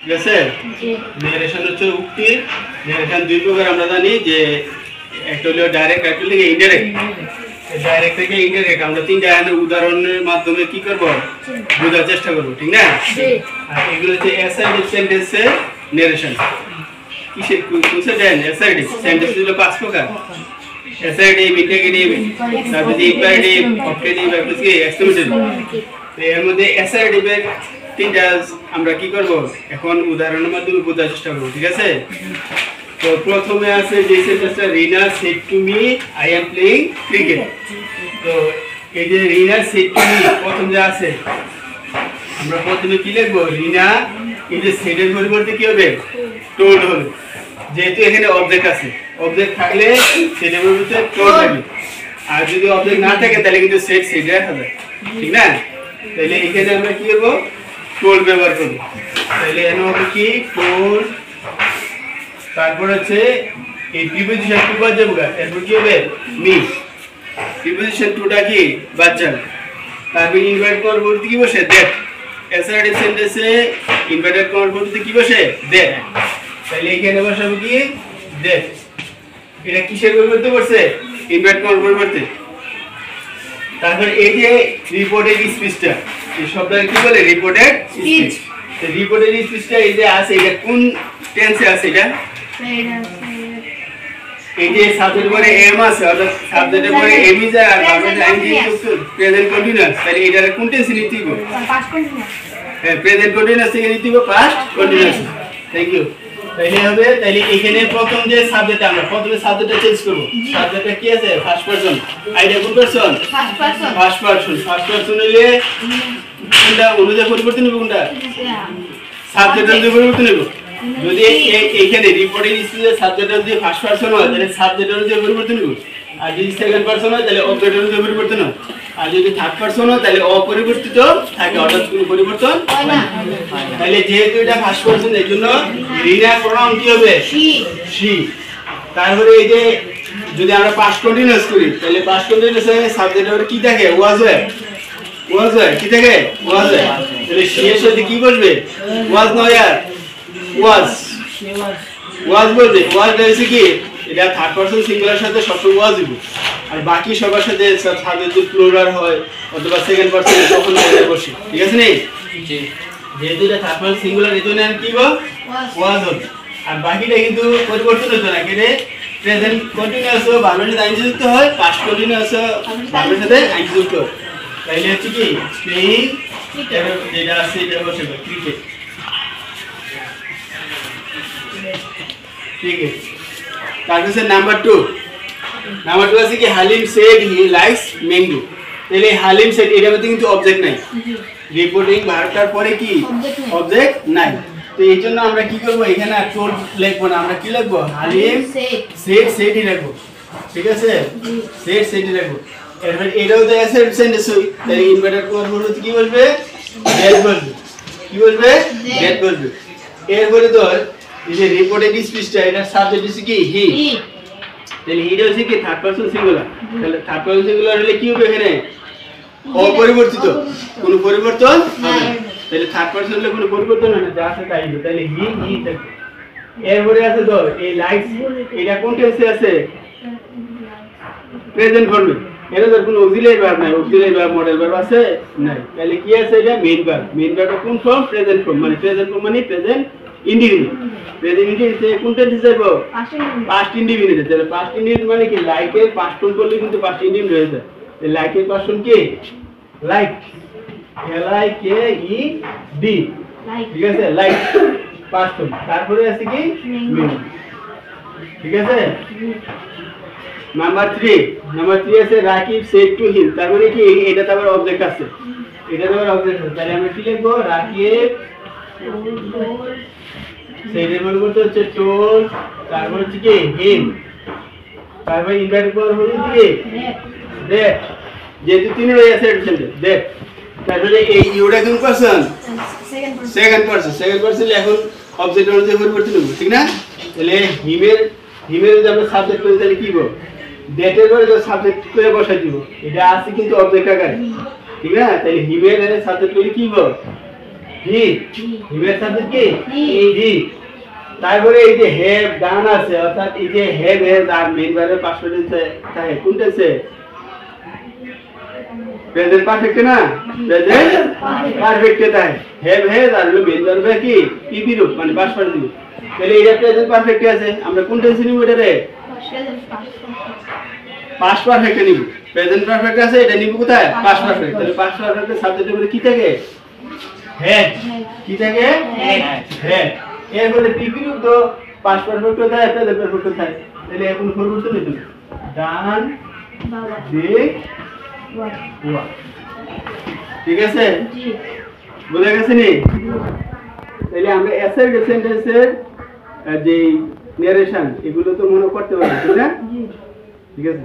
ঠিক আছে? ন্যারেশন হচ্ছে উক্তি। ন্যারেশন দুই প্রকার আমরা জানি, যে একটা হলো ডাইরেক্ট, একটা হলো ইনডাইরেক্ট। ডাইরেক্ট থেকে ইনডাইরেক্ট আমরা তিনটা উদাহরণের মাধ্যমে কি করব, বোঝার চেষ্টা করব, ঠিক না? আর এগুলো হচ্ছে অ্যাসার্টিভ সেন্টেন্সের ন্যারেশন। কিসের কোনটা দেন? অ্যাসার্টিভ সেন্টেন্স হলো পাঁচ প্রকার: অ্যাসার্টিভ, ইন্টিগ্রেটিভ, তারপর ইম্পারেটিভ, অবজেক্টিভ, তারপর কি এক্সক্লেমেটরি। তো এর মধ্যে অ্যাসার্টিভের তিনটা আমরা কি করব, এখন উদাহরণের মাধ্যমে বোঝার চেষ্টা করব, ঠিক আছে? তো প্রথমে আছে যে সেন্টেন্সটা, Rina said to me I am playing cricket. তো এই যে রিনা সেড টু মি প্রথম যে আছে, আমরা প্রথমে কি লিখবো? রিনা, এই যে সেডের পরিবর্তে কি হবে? টোল্ড হবে। যেহেতু এখানে অবজেক্ট আছে, অবজেক্ট থাকলে সেডের পরিবর্তে টোল্ড হবে। আর যদি অবজেক্ট না থাকে তাহলে কিন্তু সেড সেডে হবে, ঠিক না? তাহলে এখানে আমরা কি করব? টোল্ড ব্যবহার করব। তাহলে এখানে হবে কি? টোল্ড। তারপর হচ্ছে এই প্রিপোজিশন টু বাদ যাবে, এরপর কি হবে? মি। প্রিপোজিশন টুটা কি? বাদ যাবে। তারপর ইনভার্ট করার বলতে কি বসে? দ্যাট। অ্যাসার্টিভ সেন্টেন্সে ইনভার্টেড করার বলতে কি বসে? দ্যাট। তাহলে এখানে বসাবো কি? দ্যাট। এটা কিসের পরিবর্তে বসে? ইনভার্ট করার পরিবর্তে। তারপর এই যে রিপোর্টেড স্পিচটা, এই শব্দটা কি বলে? Reported speech. তো রিপোর্টেড স্পিচটা এই যে আছে, এটা কোন টেন্সে আছে? এটা এই যে সাবজেক্টের পরে এম আছে, অর্থাৎ সাবজেক্টের পরে এম ইজ আর ভার্বের আইএনজি যুক্ত প্রেজেন্ট কন্টিনিউয়াস। তাহলে এটার কোন টেন্সে নিতে হবে? Past continuous. হ্যাঁ, প্রেজেন্ট কন্টিনিউয়াস থেকে নিতে হবে পাস্ট কন্টিনিউয়াস। Thank you. তাইলে হবে, তাইলে এখানে প্রথম যে সাবজেক্ট, আমরা প্রথমে সাবজেক্টটা চেঞ্জ করব। সাবজেক্টটা কি আছে? First person. আইডিয়া কোন person? First person. First person. First person হইলে কোনটা অনুযায়ী পরিবর্তন হবে? কোনটা? সাবজেক্ট অনুযায়ী পরিবর্তন হবে। যদি এইখানে রিপোর্টিং স্পিচের সাবজেক্ট যদি ফার্স্ট পারসন হয় তাহলে সাবজেক্ট অনুযায়ী পরিবর্তন হবে। আর যদি সেকেন্ড পারসন হয় তাহলে অবজেক্ট অনুযায়ী পরিবর্তন হয়। আর যদি থার্ড পারসন হয় তাহলে অপরিবর্তিত থাকে, অর্থাৎ কোনো পরিবর্তন হয় না। তাহলে যেহেতু এটা ফার্স্ট পারসন, এই জন্য রিনা প্রোনাউন কি হবে? শি। শি। তারপরে এই যে যদি আমরা পাস্ট কন্টিনিউয়াস করি তাহলে পাস্ট কন্টিনিউয়াসে সাবজেক্টের কি থাকে? ওয়াজ হয়। ওয়াজ হয় কি থাকে? ওয়াজ হয়। তাহলে শি এর সাথে কি বসবে? ওয়াজ নয় আর ওয়াজ। ওয়াজ বলবে। ওয়াজ হচ্ছে কি? এটা থার্ড পারসন সিঙ্গুলার সাথে সবসময় ওয়াজ দিব। আর বাকি সবার সাথে সাবজেক্ট যদি প্লুরাল হয় অথবা সেকেন্ড পারসন তখন বসে, ঠিক আছে নি? জি। যেহেতু এটা থার্ড পারসন সিঙ্গুলার, এই জন্য কি গো? ওয়াজ হবে। আর বাকিটা কিন্তু পরিবর্তন হতো না, কেটে প্রেজেন্ট কন্টিনিউয়াস ভার্বের সাথে আইনজি যুক্ত হয়, পাস্ট কন্টিনিউয়াস ভার্বের সাথে আইনজি যুক্ত হয়। তাইলে হচ্ছে কি? প্লেইং, যেটা আছে এটা বসে ক্রিকেট। ঠিক আছে। তারপর নাম্বার 2। নাম্বার 2 আছে কি? Halim said he likes mango. তাহলে হালিম সেড এটার মধ্যে কিন্তু অবজেক্ট নাই। রিপোর্টিং ভার্বটার পরে কি? অবজেক্ট নাই। তো এই জন্য আমরা কি করব? এখানে আর টোল লিখবো না, আমরা কি লিখবো? হালিম সেড সেডই লিখবো, ঠিক আছে? সেড সেডই লিখবো। এরপর এটাও তো অ্যাসার্টিভ সেন্টেন্স হই, তাহলে ইনভার্টেড করার পরে কি বলবে? দ্যাট বলবে। কি বলবে? দ্যাট বলবে। এরপরে তো এই যে রিপোর্টেড স্পিচটা, এটা সাবজেক্ট হচ্ছে কি? হি। তাহলে হিটা হচ্ছে কি? Third person singular. তাহলে থার্ড পারসন সিঙ্গুলার হলে কি হবে? এখানে অপরিবর্তিত, কোনো পরিবর্তন হবে না। তাহলে থার্ড পারসন হলে কোনো পরিবর্তন হয় না, যা আছে তাই হবে। তাহলে হি হি থাকবে। এরপরে আছে তো এই লাইকস, এটা কোন টেন্সে আছে? প্রেজেন্ট ফর্মে। এর তো কোনো অক্সিলারি ভার্ব নাই, অক্সিলারি ভার্ব মডেল ভার্ব আছে নাই। তাহলে কি আছে? এটা মেইন ভার্ব। মেইন ভার্বটা কোন ফর্ম? Present form. মানে প্রেজেন্ট ফর্ম মানে প্রেজেন্ট ইনডিফিনিট। প্রেজেন্ট ইনডিফিনিট কোন টেন্সে যাইব? Past indefinite. তাহলে পাস্ট ইনডিফিনিট মানে কি? লাইকের পাস্ট ফর্ম করলে কিন্তু পাস্ট ইনডিফিনিট হয়ে যায়। এই লাইকের পাস্ট ফর্ম কি? Like. L I K E D. ঠিক আছে? Like past form. তারপরে আছে কি? মেইন। ঠিক আছে? নাম্বার 3। নাম্বার 3 আছে রাকিব সেড টু হিম। তার মানে কি? এটা তো আবার অবজেক্ট আছে। এটা তো আবার অবজেক্ট আছে। তাহলে আমরা কি লিখবো? রাকিব সেডের পরিবর্তে হচ্ছে টোল, তারপর হচ্ছে কি? হিম। তারপর ইনভার্ট করার পরে হচ্ছে কি? দ্যাট। যেহেতু তিন রয়ে আছে দ্যাট। তারপরে এই ইউটা কোন person? Second person. Second person এখন অবজেক্ট অনুযায়ী পরিবর্তন হবে, ঠিক না? তাহলে হিমের যদি আমরা সাবজেক্ট করি তাহলে কি বল? দ্যাটের পরে সাবজেক্ট করে বসাই দিব। এটা আছে কিন্তু অবজেক্ট আকারে, ঠিক না? তাহলে হিমের সাবজেক্ট করলে কি বল? হি হিমের সাবজেক্ট কি হি তারপরে এই যে হ্যাভ ডান আছে অর্থাৎ এই যে হ্যাভ এর আর মেইন ভার্বের পাস্ট টেন্সে থাকে কোনটা আছে প্রেজেন্ট পারফেক্ট না প্রেজেন্ট পারফেক্ট তাই হ্যাভ হ্যাজ আর মেইন ভার্বে কি পিপি রূপ মানে পাস্ট পার্টিসিপল তাহলে এটা প্রেজেন্ট পারফেক্ট আছে আমরা কোন টেন্সে নিব এটারে পাস্ট পারফেক্ট নিব প্রেজেন্ট পারফেক্ট আছে এটা নিব কোথায় পাস্ট পারফেক্ট তাহলে পাস্ট পারফেক্টের সাবজেক্টের মধ্যে কি থাকে হ্যাড কি থাকে হ্যাড এরপরে পিপি রূপ তো পাস্ট পারফেক্ট কোথায় প্রেজেন্ট পারফেক্ট কোথায় তাহলে এখন পরিবর্তন হইতো ডান দিক ওয়া ঠিক আছে জি বুঝা গেছে নি তাহলে আমরা অ্যাসার্টিভ সেন্টেন্সের যে নারেশন এগুলো তো মনে করতে পারছি না জি ঠিক আছে।